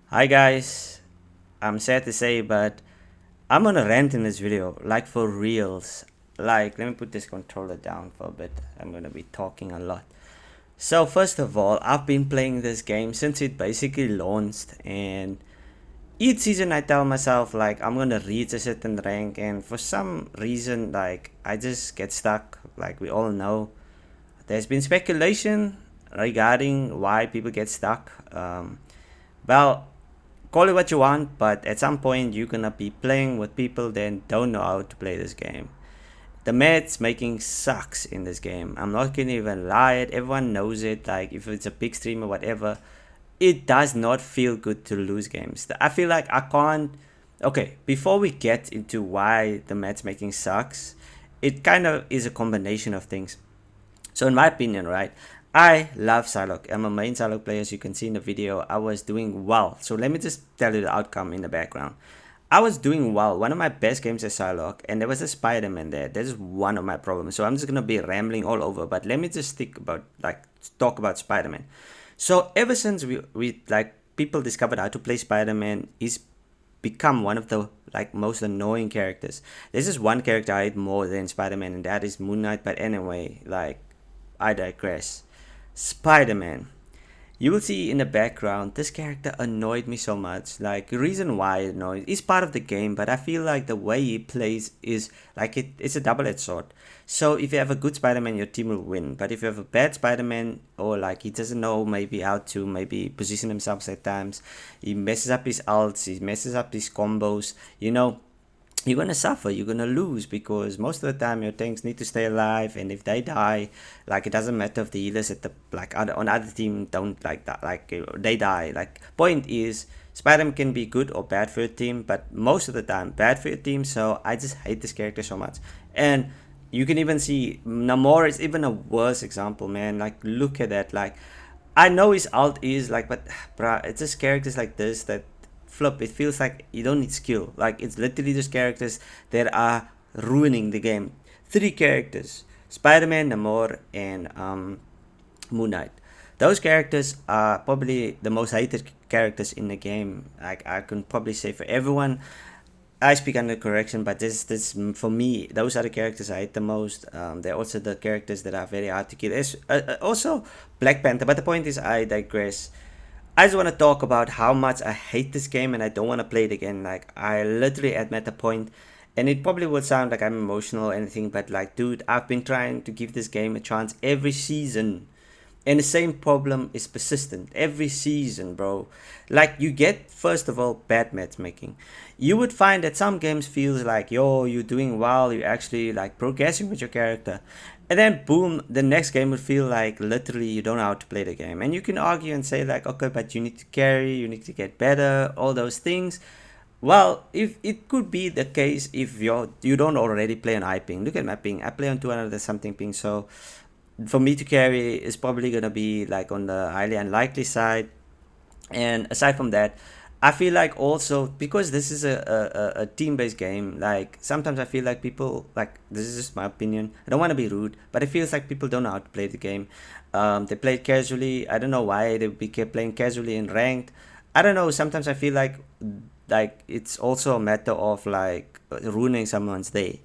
Hi guys, I'm sad to say, but I'm gonna rant in this video, like for reals. Like, let me put this controller down for a bit. I'm gonna be talking a lot. So, first of all, I've been playing this game since it basically launched, and each season I tell myself, like, I'm gonna reach a certain rank, and for some reason, like, I just get stuck. Like, we all know, there's been speculation regarding why people get stuck. Well, call it what you want, but at some point you're gonna be playing with people that don't know how to play this game. The matchmaking sucks in this game. I'm not gonna even lie it. Everyone knows it. Like if it's a big stream or whatever, it does not feel good to lose games. I feel like I can't. Okay, before we get into why the matchmaking sucks, it kind of is a combination of things. So in my opinion, right, I love Psylocke. I'm a main Psylocke player, as you can see in the video. I was doing well. So let me just tell you the outcome in the background. I was doing well. One of my best games is Psylocke, and there was a Spider-Man there. That is one of my problems. So I'm just gonna be rambling all over, but let me just talk about Spider-Man. So ever since we like people discovered how to play Spider-Man, he's become one of the like most annoying characters. There's just one character I hate more than Spider-Man, and that is Moon Knight. But anyway, like I digress. Spider Man. You will see in the background, this character annoyed me so much. Like, the reason why it annoys is part of the game, but I feel like the way he plays is like it's a double edged sword. So, if you have a good Spider Man, your team will win. But if you have a bad Spider Man, or like he doesn't know maybe how to maybe position himself at times, he messes up his ults, he messes up his combos, you're gonna suffer, you're gonna lose because most of the time your tanks need to stay alive, and if they die, like it doesn't matter if the healers at the like on other team don't like that, like they die. Like point is, Spider-Man can be good or bad for your team, but most of the time bad for your team. So I just hate this character so much, and you can even see Namor is even a worse example, man. Like look at that, like I know his alt is like, but bruh, it's just characters like this that flip. It feels like you don't need skill. Like it's literally just characters that are ruining the game. Three characters: Spider-Man, Namor, and Moon Knight. Those characters are probably the most hated characters in the game. Like I can probably say for everyone. I speak under correction, but this for me, those are the characters I hate the most. They're also the characters that are very hard to kill. Also Black Panther, but the point is, I digress. I just want to talk about how much I hate this game and I don't want to play it again. Like I literally am at the point, and it probably will sound like I'm emotional or anything, but like, dude, I've been trying to give this game a chance every season, and the same problem is persistent every season, bro. Like you get, first of all, bad matchmaking. You would find that some games feels like, yo, you're doing well, you're actually like progressing with your character, and then boom, the next game would feel like literally you don't know how to play the game. And you can argue and say like, okay, but you need to carry, you need to get better, all those things. Well, if it could be the case if you don't already play on high ping. Look at my ping. I play on 200 something ping, so for me to carry is probably gonna be like on the highly unlikely side. And aside from that, I feel like also because this is a team-based game, like sometimes I feel like people, like, this is just my opinion, I don't want to be rude, but it feels like people don't know how to play the game. They play it casually. I don't know why they be kept playing casually in ranked. I don't know, sometimes I feel like it's also a matter of like ruining someone's day.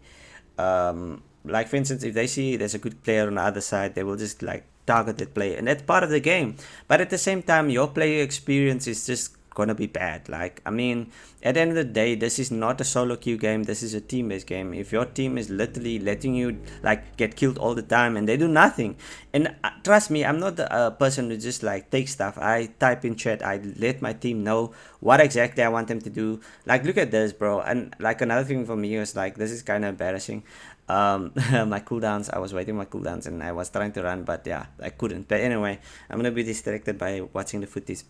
Like for instance, if they see there's a good player on the other side, they will just like target that player, and that's part of the game. But at the same time, your player experience is just gonna be bad. Like I mean, at the end of the day, this is not a solo queue game. This is a team-based game. If your team is literally letting you like get killed all the time and they do nothing, and trust me, I'm not the person who just like takes stuff. I type in chat. I let my team know what exactly I want them to do. Like look at this, bro. And like another thing for me was like, this is kind of embarrassing. My cooldowns, I was waiting my cooldowns and I was trying to run, but yeah, I couldn't. But anyway, I'm gonna be distracted by watching the footies.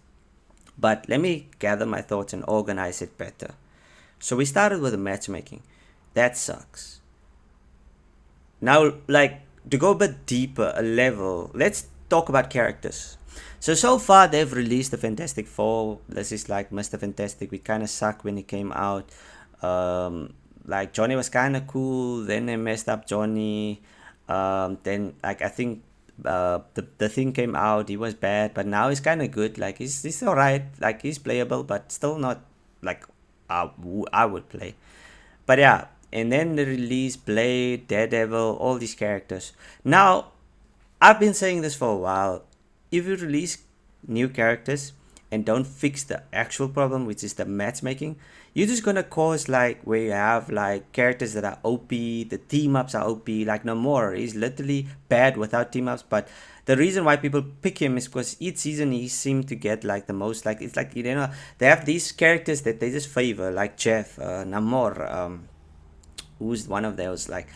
But let me gather my thoughts and organize it better. So we started with the matchmaking. That sucks. Now, like, to go a bit deeper, a level, let's talk about characters. So far they've released the Fantastic Four. This is like Mr. Fantastic. We kind of sucked when he came out. Like Johnny was kind of cool. Then they messed up Johnny. Then like I think the thing came out, he was bad, but now he's kind of good. Like he's all right. Like he's playable, but still not like I would play. But yeah, and then they released Blade, Daredevil, all these characters. Now, I've been saying this for a while. If you release new characters and don't fix the actual problem, which is the matchmaking, you're just gonna cause like where you have like characters that are OP, the team ups are OP. Like Namor is literally bad without team ups, but the reason why people pick him is because each season he seemed to get like the most. Like it's like, you know, they have these characters that they just favor, like Jeff, Namor, who's one of those. Like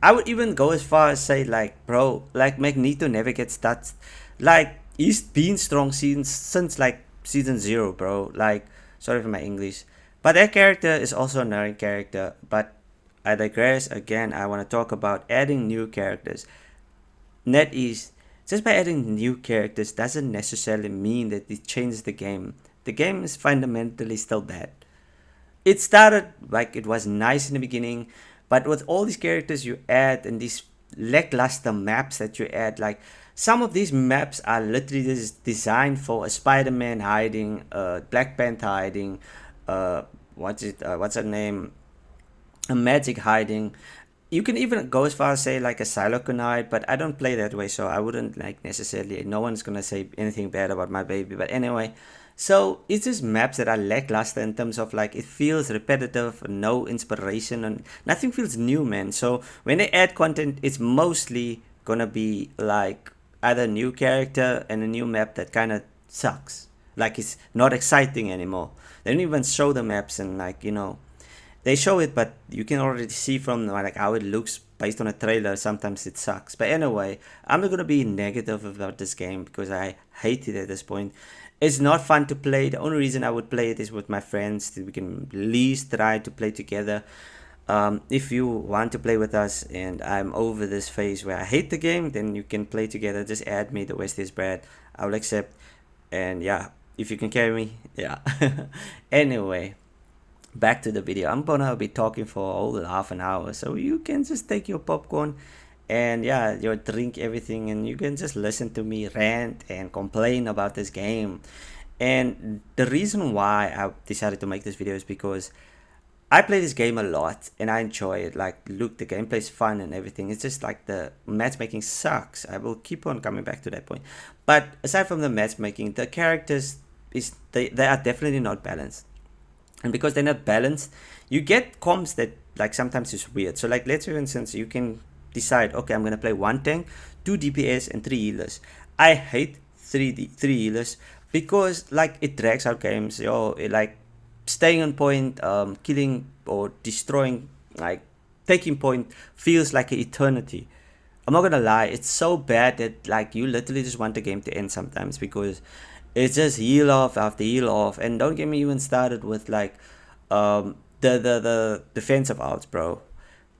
I would even go as far as say like, bro, like Magneto never gets touched. Like he's been strong since like season 0, bro. Like sorry for my English, but that character is also a another character. But I digress. Again, I want to talk about adding new characters. NetEase, just by adding new characters doesn't necessarily mean that it changes the game. The game is fundamentally still bad. It started like it was nice in the beginning, but with all these characters you add and these lackluster maps that you add, like some of these maps are literally just designed for a Spider-Man hiding, Black Panther hiding, what's her name, a Magic hiding. You can even go as far as say like a Siloconite, but I don't play that way, so I wouldn't like necessarily. No one's gonna say anything bad about my baby, but anyway. So it's just maps that are lackluster in terms of like it feels repetitive, no inspiration, and nothing feels new, man. So when they add content, it's mostly gonna be like either a new character and a new map that kind of sucks. Like it's not exciting anymore. They don't even show the maps and like, you know, they show it, but you can already see from like how it looks based on a trailer. Sometimes it sucks. But anyway, I'm not gonna be negative about this game because I hate it at this point. It's not fun to play. The only reason I would play it is with my friends. That we can at least try to play together. If you want to play with us and I'm over this phase where I hate the game, then you can play together. Just add me, the West is Brad. I will accept. And yeah, if you can carry me, yeah. Anyway, back to the video. I'm gonna be talking for all half an hour, so you can just take your popcorn and yeah, your drink everything, and you can just listen to me rant and complain about this game. And the reason why I decided to make this video is because I play this game a lot and I enjoy it. Like, look, the gameplay is fun and everything. It's just like the matchmaking sucks. I will keep on coming back to that point. But aside from the matchmaking, the characters they are definitely not balanced. And because they're not balanced, you get comps that like sometimes is weird. So like, let's for instance, you can decide, okay, I'm gonna play 1 tank, 2 DPS, and 3 healers. I hate 3 healers because like it drags out games. Like staying on point, killing or destroying, like taking point feels like an eternity. I'm not gonna lie, it's so bad that like you literally just want the game to end sometimes because it's just heal off after heal off. And don't get me even started with like the defensive outs, bro.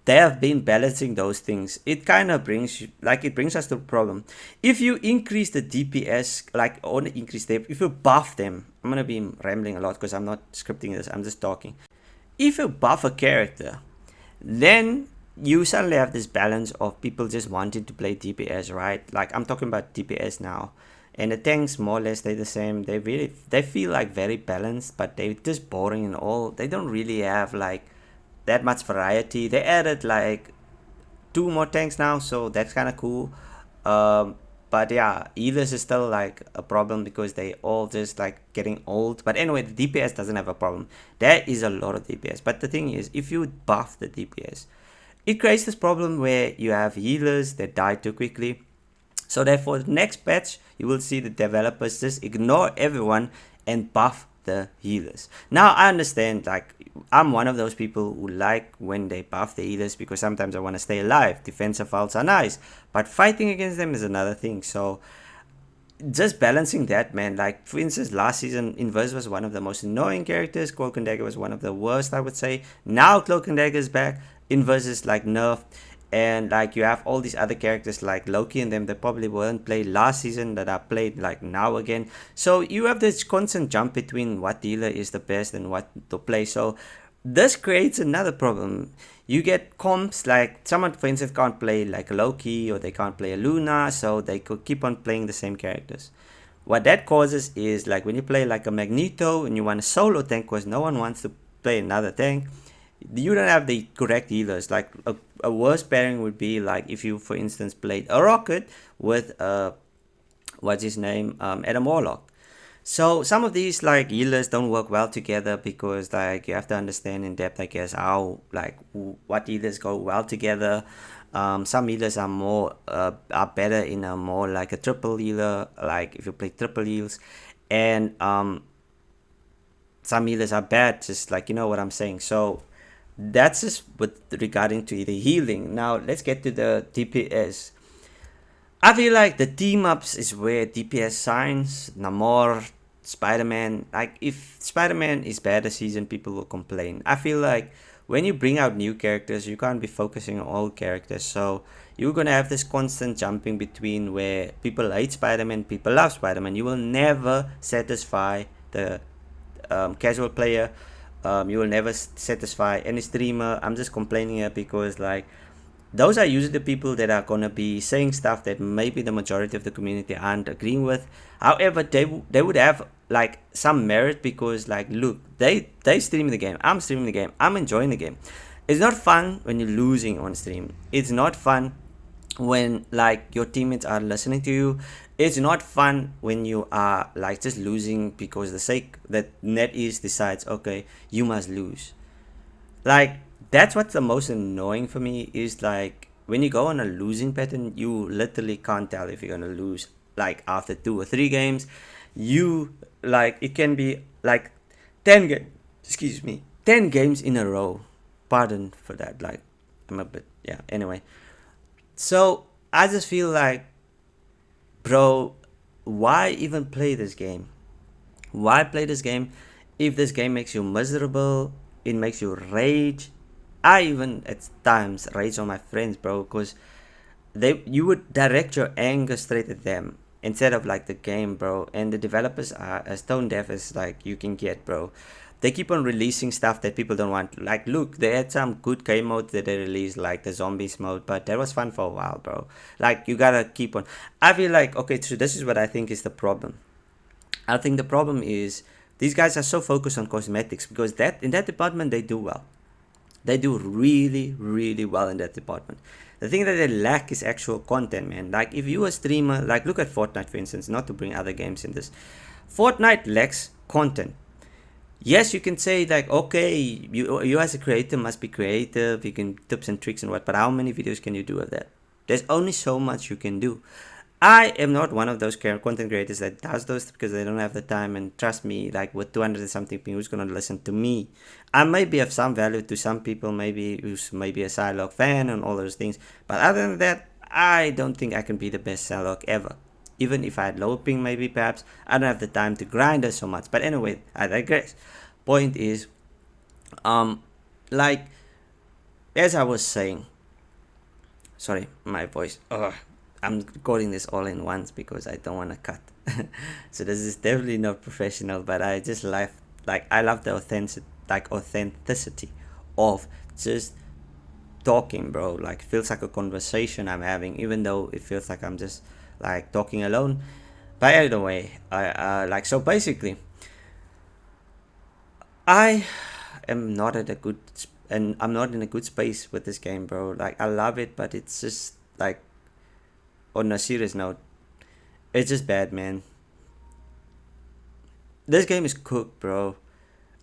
They have been balancing those things. It kind of brings you, like it brings us to a problem. If you increase the DPS, like or increase them, if you buff them, I'm gonna be rambling a lot because I'm not scripting this, I'm just talking. If you buff a character, then you suddenly have this balance of people just wanting to play DPS, right? Like I'm talking about DPS now. And the tanks more or less stay the same. They feel like very balanced, but they're just boring and all. They don't really have like that much variety. They added like 2 more tanks now, so that's kind of cool. But yeah, healers is still like a problem because they all just like getting old. But anyway, the DPS doesn't have a problem. There is a lot of DPS, but the thing is, if you buff the DPS, it creates this problem where you have healers that die too quickly. So therefore, the next patch, you will see the developers just ignore everyone and buff the healers. Now, I understand, like, I'm one of those people who like when they buff the healers because sometimes I want to stay alive. Defensive ults are nice, but fighting against them is another thing. So just balancing that, man. Like, for instance, last season, Inverse was one of the most annoying characters. Cloak and Dagger was one of the worst, I would say. Now, Cloak and Dagger is back. Inverse is, like, nerfed. And like you have all these other characters like Loki and them that probably weren't played last season that are played like now again. So you have this constant jump between what dealer is the best and what to play. So this creates another problem. You get comps like someone, for instance, can't play like a Loki or they can't play a Luna, so they could keep on playing the same characters. What that causes is like when you play like a Magneto and you want a solo tank because no one wants to play another tank, you don't have the correct healers. Like a worse pairing would be like if you, for instance, played a Rocket with what's his name, Adam Warlock. So some of these like healers don't work well together because like you have to understand in depth, I guess, how like what healers go well together. Some healers are more are better in a more like a triple healer, like if you play triple heals, and some healers are bad, just like you know what I'm saying. So that's just with regarding to the healing. Now let's get to the DPS. I feel like the team ups is where DPS shines. Namor, Spider Man. Like, if Spider Man is bad this season, people will complain. I feel like when you bring out new characters, you can't be focusing on old characters. So, you're gonna have this constant jumping between where people hate Spider Man, people love Spider Man. You will never satisfy the casual player. You will never satisfy any streamer. I'm just complaining here because, like, those are usually the people that are gonna be saying stuff that maybe the majority of the community aren't agreeing with. However, they would have like some merit because like look, they stream the game. I'm streaming the game. I'm enjoying the game. It's not fun when you're losing on stream. It's not fun when like your teammates are listening to you. It's not fun when you are like just losing because the sake that NetEase decides, okay, you must lose. Like, that's what's the most annoying for me is like when you go on a losing pattern, you literally can't tell if you're gonna lose like after 2 or 3 games. You like it can be like 10 games in a row. Pardon for that. Like, I'm a bit, yeah. Anyway, so I just feel like, bro, why even play this game? Why play this game if this game makes you miserable? It makes you rage. I even at times rage on my friends, bro, because you would direct your anger straight at them instead of like the game, bro. And the developers are as tone deaf as like you can get, bro. They keep on releasing stuff that people don't want. Like, look, they had some good game modes that they released, like the zombies mode, but that was fun for a while, bro. Like, you gotta keep on. I feel like, okay, so this is what I think is the problem. I think the problem is these guys are so focused on cosmetics because that in that department they do well. They do really, really well in that department. The thing that they lack is actual content, man. Like if you a streamer, like look at Fortnite for instance, not to bring other games in this. Fortnite lacks content. Yes, you can say like, okay, you as a creator must be creative. You can tips and tricks and what, but how many videos can you do of that? There's only so much you can do. I am not one of those content creators that does those because they don't have the time. And trust me, like with 200 and something people, who's gonna listen to me? I may be of some value to some people, maybe who's maybe a Psylocke fan and all those things. But other than that, I don't think I can be the best Psylocke ever. Even if I had low ping, maybe perhaps I don't have the time to grind it so much. But anyway, I digress. Point is, like as I was saying, sorry, my voice. Ugh. I'm recording this all in once because I don't want to cut. So this is definitely not professional, but I just like I love the authenticity of just talking, bro. Like feels like a conversation I'm having, even though it feels like I'm just like talking alone. But either way, I like so basically, I am not at a good and I'm not in a good space with this game, bro. Like I love it, but it's just like on a serious note, it's just bad, man. This game is cooked, bro.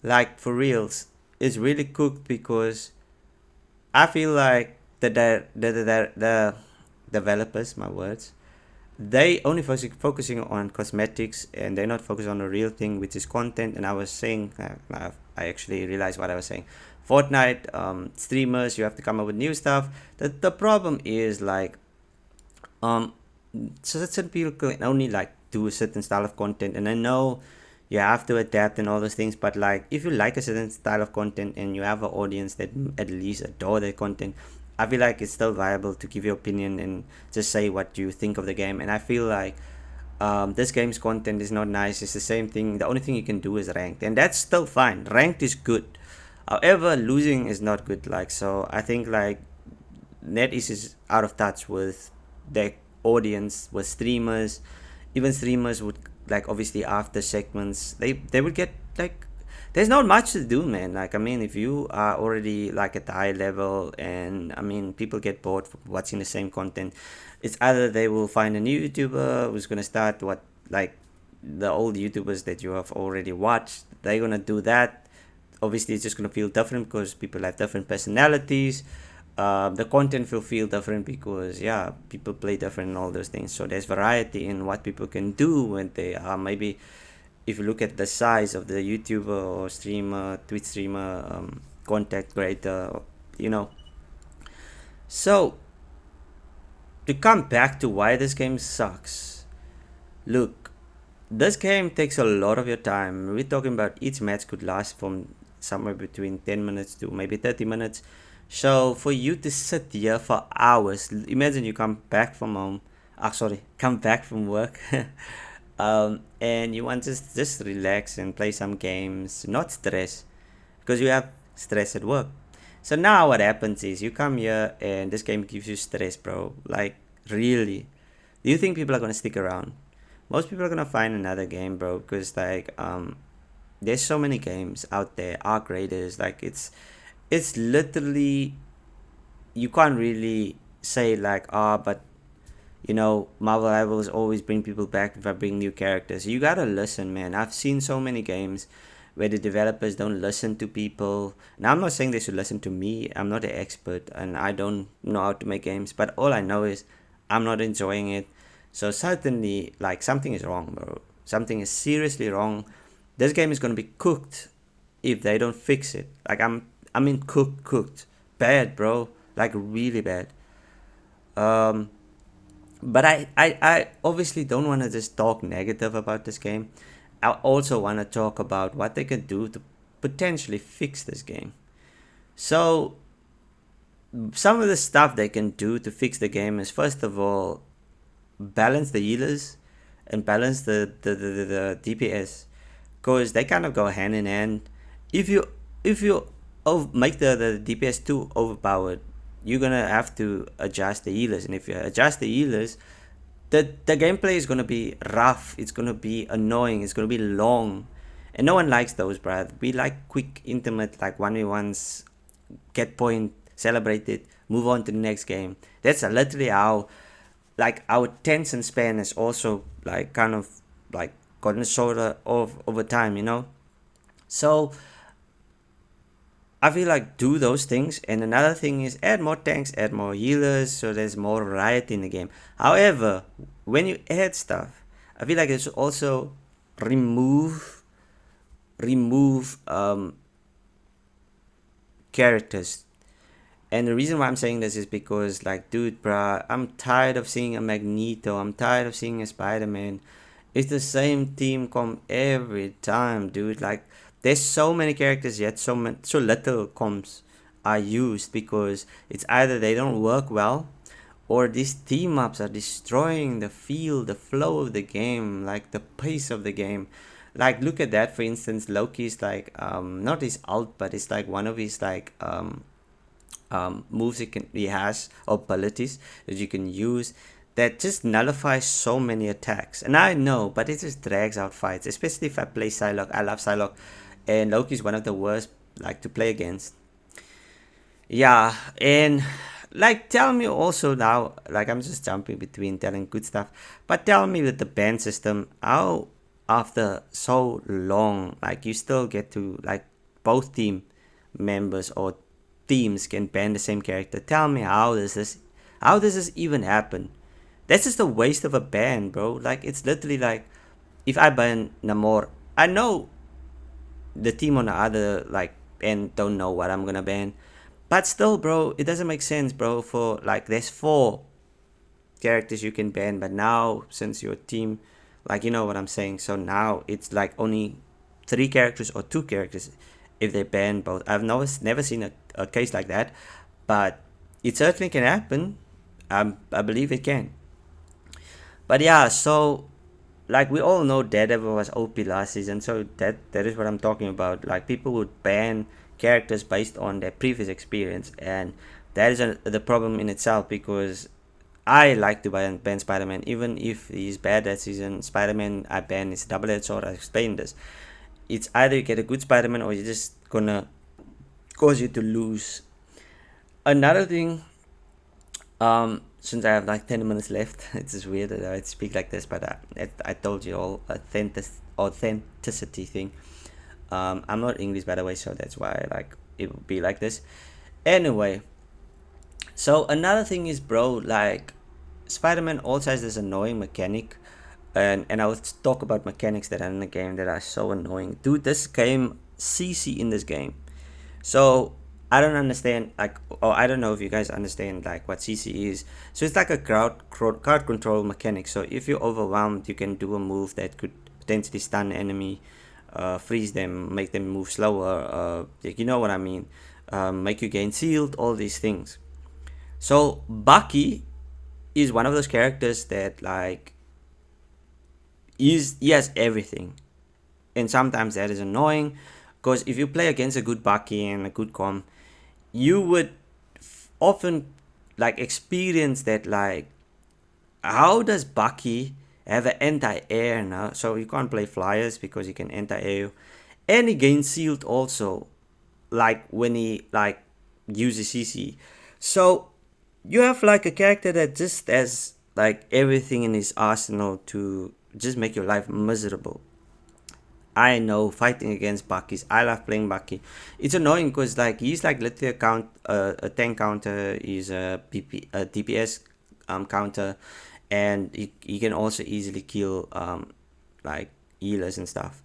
Like for reals, it's really cooked because I feel like the developers, my words, they only focusing on cosmetics and they're not focused on the real thing, which is content. And I was saying, I actually realized what I was saying. Fortnite streamers, you have to come up with new stuff. The problem is like um so certain people can only like do a certain style of content, and I know you have to adapt and all those things, but like if you like a certain style of content and you have an audience that at least adore that content, I feel like it's still viable to give your opinion and just say what you think of the game. And I feel like this game's content is not nice. It's the same thing. The only thing you can do is ranked, and that's still fine. Ranked is good. However, losing is not good. Like, so I think like NetEase is out of touch with their audience, with streamers. Even streamers would, like, obviously after segments, they would get like, there's not much to do, man. Like, I mean, if you are already like at the high level, and I mean, people get bored from watching the same content, it's either they will find a new YouTuber who's gonna start what, like, the old YouTubers that you have already watched. They're gonna do that. Obviously, it's just gonna feel different because people have different personalities. The content will feel different because, yeah, people play different and all those things. So there's variety in what people can do when they are, maybe if you look at the size of the YouTuber or streamer, Twitch streamer, content creator, you know. So to come back to why this game sucks, look, this game takes a lot of your time. We're talking about each match could last from somewhere between 10 minutes to maybe 30 minutes. So for you to sit here for hours, imagine you come back from home, come back from work, and you want to just relax and play some games, not stress, because you have stress at work. So now what happens is you come here and this game gives you stress, bro. Like, really? Do you think people are gonna stick around? Most people are gonna find another game, bro, because like there's so many games out there, arc raiders, like it's literally, you can't really say like, but you know, Marvel Rivals always bring people back if I bring new characters. You gotta listen, man. I've seen so many games where the developers don't listen to people. Now, I'm not saying they should listen to me. I'm not an expert and I don't know how to make games, but all I know is I'm not enjoying it. So certainly, like, something is wrong, bro. Something is seriously wrong. This game is gonna be cooked if they don't fix it. Like, I mean, cooked, bad, bro. Like, really bad. Um, but I obviously don't want to just talk negative about this game. I also want to talk about what they can do to potentially fix this game. So, some of the stuff they can do to fix the game is, first of all, balance the healers and balance the DPS, because they kind of go hand in hand. If you make the DPS too overpowered, you're gonna have to adjust the healers, and if you adjust the healers, the gameplay is gonna be rough. It's gonna be annoying. It's gonna be long, and no one likes those, bruh. We like quick, intimate, like 1v1s, get point, celebrate it, move on to the next game. That's literally how, like, our attention span is also like kind of like gotten shorter over time, you know. So I feel like do those things, and another thing is add more tanks, add more healers, so there's more variety in the game. However, when you add stuff, I feel like it's also remove characters. And the reason why I'm saying this is because, like, dude, bruh, I'm tired of seeing a Magneto. I'm tired of seeing a Spider-Man. It's the same team come every time, dude. Like, there's so many characters yet so little comps are used, because it's either they don't work well, or these team ups are destroying the feel, the flow of the game, like the pace of the game. Like, look at that, for instance. Loki's like, not his ult, but it's like one of his like moves he has, or abilities that you can use, that just nullifies so many attacks. And I know, but it just drags out fights, especially if I play Psylocke. I love Psylocke, and Loki's one of the worst, like, to play against. Yeah, and like, tell me also now, like, I'm just jumping between telling good stuff, but tell me, with the ban system, how after so long, like, you still get to, like, both team members or teams can ban the same character. Tell me, how does this even happen? That's just a waste of a ban, bro. Like, it's literally like, if I ban Namor, I know the team on the other, like, end don't know what I'm gonna ban. But still, bro, it doesn't make sense, bro. For, like, there's 4 characters you can ban, but now, since your team, like, you know what I'm saying. So now it's like only 3 characters or 2 characters if they ban both. I've never seen a case like that, but it certainly can happen. I believe it can. But yeah, so, like, we all know Daredevil was OP last season, so that is what I'm talking about. Like, people would ban characters based on their previous experience, and that is the problem in itself, because I like to ban Spider-Man. Even if he's bad that season, Spider-Man I ban is double-edged sword. I explained this. It's either you get a good Spider-Man or you're just gonna cause you to lose. Another thing, since I have like 10 minutes left, it's just weird that I speak like this, but I told you all authenticity thing. I'm not English, by the way, so that's why like it would be like this. Anyway, so another thing is, bro, like Spider-Man also has this annoying mechanic, and I will talk about mechanics that are in the game that are so annoying. Dude, this game, CC in this game. So I don't understand, like, or I don't know if you guys understand like what CC is. So it's like a crowd control mechanic. So if you're overwhelmed, you can do a move that could potentially stun the enemy, freeze them, make them move slower, you know what I mean, make you gain shield, all these things. So Bucky is one of those characters that like he has everything, and sometimes that is annoying, because if you play against a good Bucky and a good comp, you would often like experience that, like, how does Bucky have an anti-air now? So you can't play flyers because he can anti-air, and he gains shield also, like when he like uses CC. So you have like a character that just has like everything in his arsenal to just make your life miserable. I know fighting against Bucky's. I love playing Bucky. It's annoying because like he's like literally a tank counter. He's a DPS counter, and he can also easily kill like healers and stuff.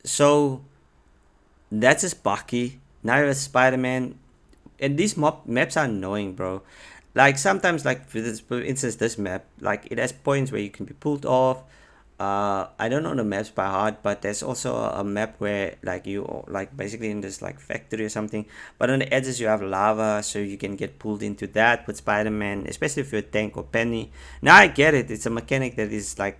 So that's just Bucky. Now you have Spider-Man, and these maps are annoying, bro. Like sometimes, like for instance, this map, like it has points where you can be pulled off. I don't know the maps by heart, but there's also a map where like you like basically in this like factory or something, but on the edges you have lava, so you can get pulled into that with Spider-Man, especially if you're a tank or Penny. Now I get it, it's a mechanic that is like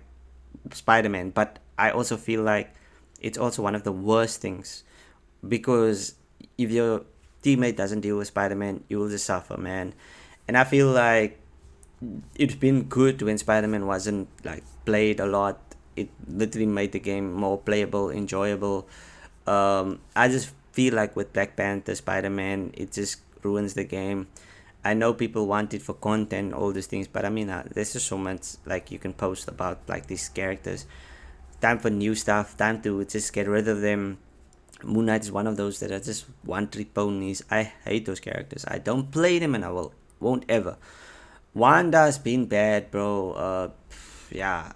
Spider-Man, but I also feel like it's also one of the worst things, because if your teammate doesn't deal with Spider-Man, you will just suffer, man. And I feel like it's been good when Spider-Man wasn't like played a lot. It literally made the game more playable, enjoyable. I just feel like with Black Panther, Spider-Man, it just ruins the game. I know people want it for content, all these things, but I mean, there's just so much like you can post about like these characters. Time for new stuff. Time to just get rid of them. Moon Knight is one of those that are just one-trick ponies. I hate those characters. I don't play them, and I won't ever. Wanda's been bad, bro. Yeah.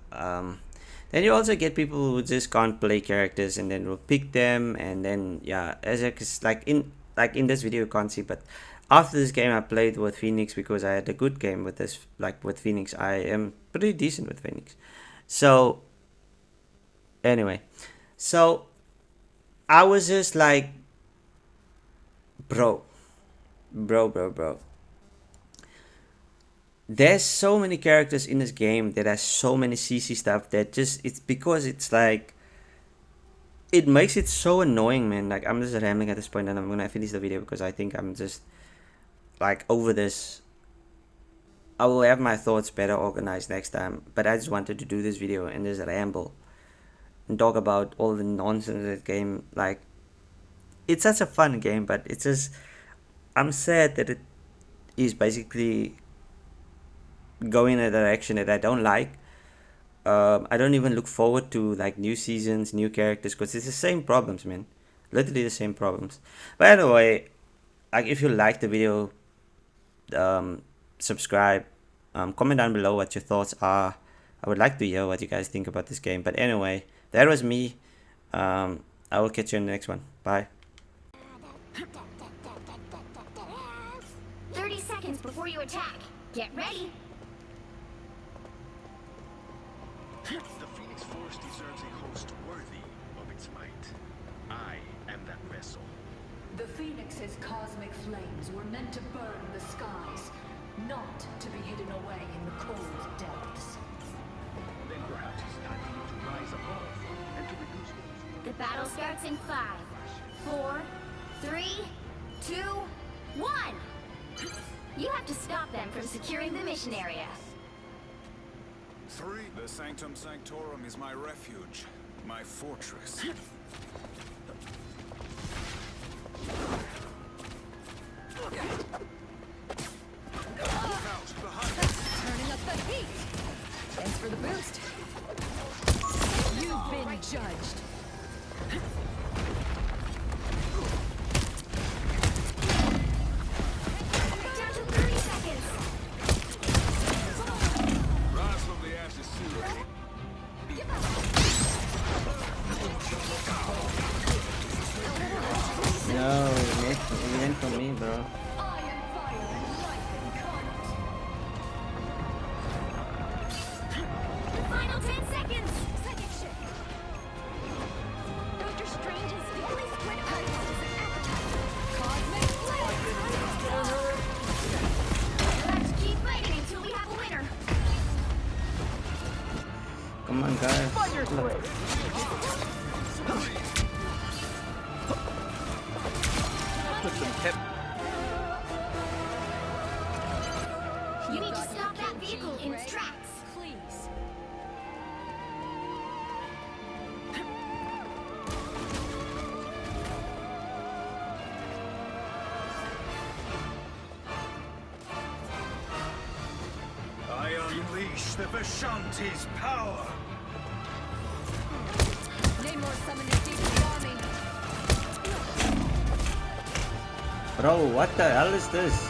Then you also get people who just can't play characters, and then will pick them, and then yeah, as like in this video you can't see, but after this game I played with Phoenix because I had a good game with this. Like with Phoenix, I am pretty decent with Phoenix. So anyway, so I was just like, bro. There's so many characters in this game that has so many CC stuff that just, it's because it's like, it makes it so annoying, man. Like, I'm just rambling at this point, and I'm gonna finish the video because I think I'm just like over this. I will have my thoughts better organized next time, but I just wanted to do this video and just ramble and talk about all the nonsense of that game. Like, it's such a fun game, but it's just, I'm sad that it is basically going in a direction that I don't like. I don't even look forward to like new seasons, new characters, because it's the same problems, man. Literally the same problems. But anyway, like if you like the video, subscribe, comment down below what your thoughts are. I would like to hear what you guys think about this game. But anyway, that was me. I will catch you in the next one. Bye. 30 seconds before you attack. Get ready. The Phoenix Force deserves a host worthy of its might. I am that vessel. The Phoenix's cosmic flames were meant to burn the skies, not to be hidden away in the cold depths. Then perhaps it's time to rise above and to reduce those. The battle starts in 5, 4, 3, 2, 1. You have to stop them from securing the mission area. 3. The Sanctum Sanctorum is my refuge, my fortress. Turning up the heat! Thanks for the boost. You've been judged. Down to 30 seconds. Rise from the ashes soon. No, he went for me, bro. I am fire and life incarnate. Final 10 seconds. Second shift. Doctor Strange has really spread out his appetite. Cosmic flame! Let's keep fighting until we have a winner. Come on, guys. Look. You need to stop that vehicle in its tracks. Please. I unleash the Vishanti's power! Namor summoned his deep army. Bro, what the hell is this?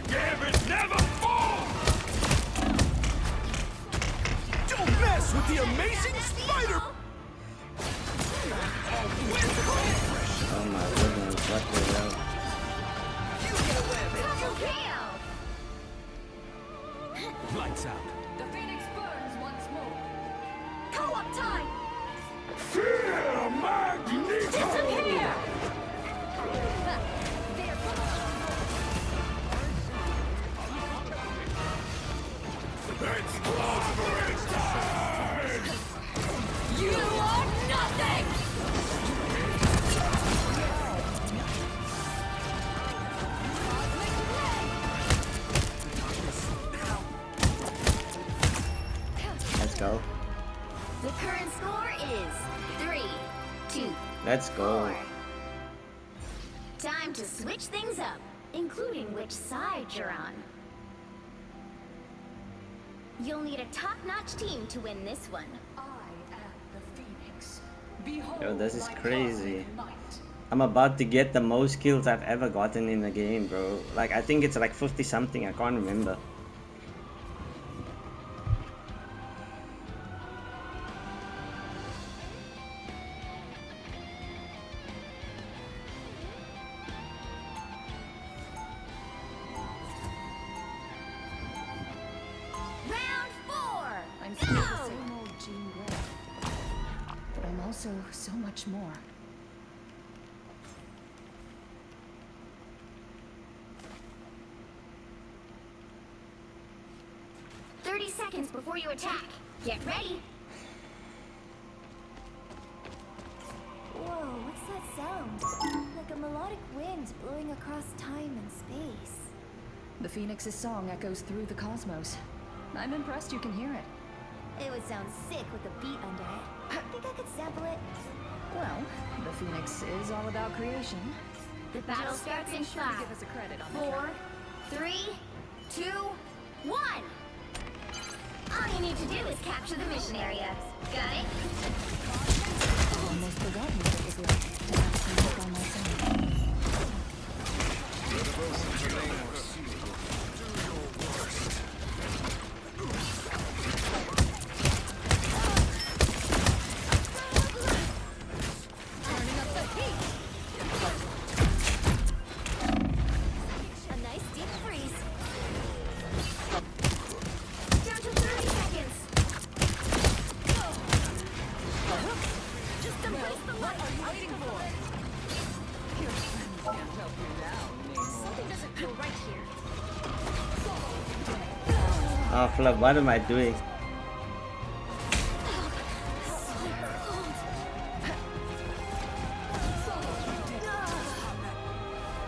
Gambit never fall! Don't mess with the amazing spider! Oh my goodness, what the hell? Double kill. Lights out. The Phoenix burns once more. Co-op time. Fear Magneto! Disappear. It's clobbering time! You are nothing! Let's go. The current score is 3, 2, Let's go. 4. Time to switch things up, including which side you're on. You'll need a top-notch team to win this one. I am the Phoenix. Behold Yo, this is my crazy. cosmic might. I'm about to get the most kills I've ever gotten in a game, bro. Like, I think it's like 50 something, I can't remember. Round 4. I'm still the Go! same old Jean Grey. But I'm also so much more. Seconds before you attack. Get ready. Whoa, what's that sound? Like a melodic wind blowing across time and space. The Phoenix's song echoes through the cosmos. I'm impressed you can hear it. It would sound sick with a beat under it. Think I could sample it? Well, the Phoenix is all about creation. The battle starts in Be sure to 5, give us a credit on the 4, track. 3, 2, 1. All you need to do is capture the mission area. Got it? Almost forgotten what it was like to have some work on my side. Your devotion to Namor sealed. Do your worst. Turning up the heat! A nice deep freeze. Down to 30 seconds. Just embrace the light. What are you waiting for? Oh flip, what am I doing?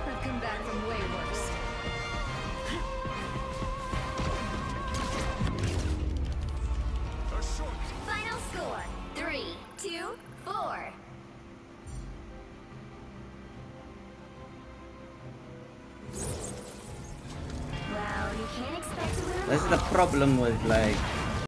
I've come back from way worse. A short Final score 3-2-4. Well, you can't expect to win. This is the problem with like